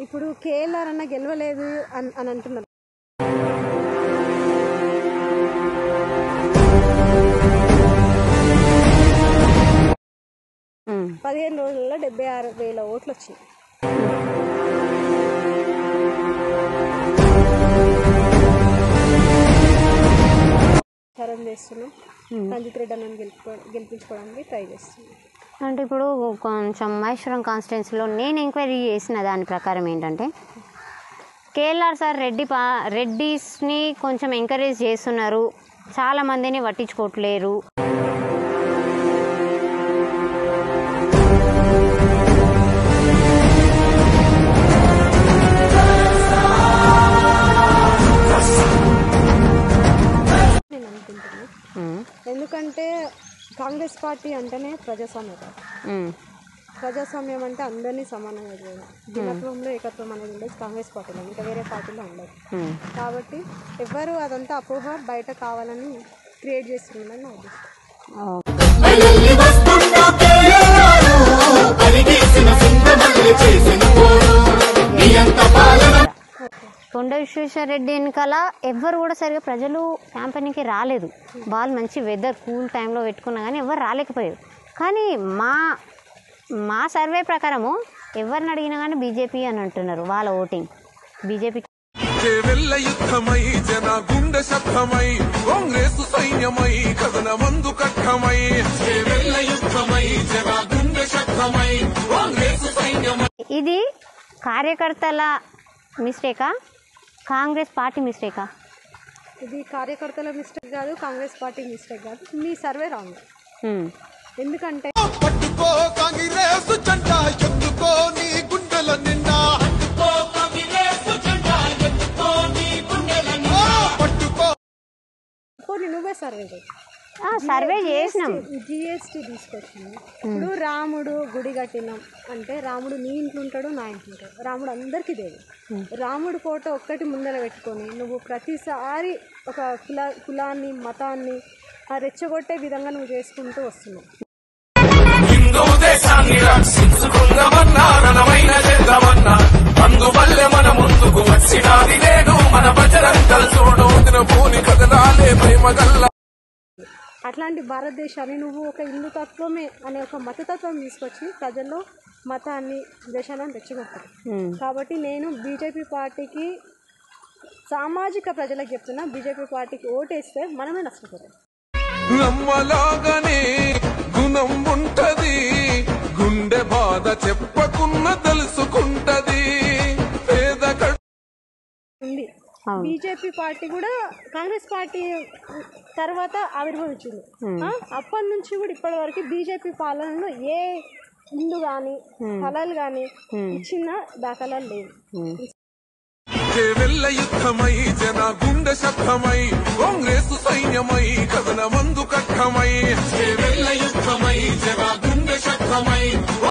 ఇప్పుడు కేఎల్ఆర్ అన్న గెలవలేదు అని అంటున్నారు. పదిహేను రోజుల్లో 76,000 ఓట్లు వచ్చినాయి. ప్రచారం చేస్తున్నాం, రంజిత్ రెడ్డి అన్నని గెలిపించుకోవడానికి ట్రై చేస్తున్నాం. అంటే ఇప్పుడు కొంచెం మహేశ్వరం కాన్స్టిట్యున్సీలో నేను ఎంక్వైరీ చేసిన దాని ప్రకారం ఏంటంటే కేఎల్ఆర్ సార్ రెడ్డిస్ని కొంచెం ఎంకరేజ్ చేస్తున్నారు, చాలామందిని పట్టించుకోవట్లేరు. నేను అనుకుంటున్నాను, ఎందుకంటే కాంగ్రెస్ పార్టీ అంటేనే ప్రజాస్వామ్యం అంటే అందరినీ సమానంగా చేయడం, భిన్నత్వంలో ఏకత్వం అనేది ఉండేది కాంగ్రెస్ పార్టీలో, ఇంకా వేరే పార్టీలో ఉండదు. కాబట్టి ఎవరు అదంతా అపోహ బయట కావాలని క్రియేట్ చేస్తున్నారని నా ఉద్దేశం. కొండ విశ్వేశ్వరరెడ్డి వెనకాల ఎవ్వరు కూడా సరిగా ప్రజలు క్యాంపెయిన్కి రాలేదు. వాళ్ళు మంచి వెదర్ కూల్ టైంలో పెట్టుకున్నా కానీ ఎవరు రాలేకపోయారు. కానీ మా సర్వే ప్రకారము ఎవరిని అడిగినా కానీ బీజేపీ అని అంటున్నారు. వాళ్ళ ఓటింగ్ బీజేపీ. యుద్ధమై జన గుండె శబ్దమై కాంగ్రెస్ సైన్యమై కథన మందు కట్టమై యుద్ధమై జన గుండె శబ్దమై కాంగ్రెస్ సైన్యమై. ఇది కార్యకర్తల మిస్టేకా, కాంగ్రెస్ పార్టీ మిస్టేకా? ఇది కార్యకర్తల మిస్టేక్ కాదు, కాంగ్రెస్ పార్టీ మిస్టేక్ కాదు, మీ సర్వే రాంగ్. ఎందుకంటే పట్టుకో కాంగ్రెస్ జెండా ఎత్తుకో నీ గుండెల నిండా, నువ్వే సర్వే సర్వే చేసినాం. జిఎస్టీ తీసుకొచ్చింది. ఇప్పుడు రాముడు గుడి కట్టినాం అంటే రాముడు నీ ఇంట్లో ఉంటాడు, నా ఇంట్లో ఉంటాడు. రాముడు అందరికీ దేవుడు. రాముడు ఫోటో ఒక్కటి ముందర పెట్టుకొని నువ్వు ప్రతిసారి ఒక కులాన్ని మతాన్ని రెచ్చగొట్టే విధంగా నువ్వు చేసుకుంటూ వస్తున్నావు. హిందూ దేశాన్ని రక్షించుకుందామన్నా రణమైన చేద్దామన్నా అందువల్లే మన ముందుకు వచ్చినాది నేను మన ప్రజలందరూ చూడు భూని కదలాలే ప్రేమగల్ల. అట్లాంటి భారతదేశాన్ని నువ్వు ఒక హిందూ తత్వమే అనే ఒక మతతత్వం తీసుకొచ్చి ప్రజల్లో మతాన్ని దేశాలను రెచ్చగొట్టారు. కాబట్టి నేను బీజేపీ పార్టీకి సామాజిక ప్రజలకు చెప్తున్నా, బీజేపీ పార్టీకి ఓటేస్తే మనమే నష్టపోతాం. నమ్మలాగానే గుణం ఉంటది, గుండె బాధ చెప్పకున్న తెలుసుకుంటది ఉంది. బీజేపీ పార్టీ కూడా కాంగ్రెస్ పార్టీ తర్వాత ఆవిర్భవించింది. అప్పటి నుంచి కూడా ఇప్పటి వరకు బీజేపీ పాలనలో ఏ ఇల్లు కానీ స్థలాలు కానీ ఇచ్చిన దాఖలాలు లేవు. యుద్ధమై జన గుండె శబ్దమై కాంగ్రెస్ సైన్యమై కథన మందు కట్టమై యుద్ధమై జన గుండె శబ్దమై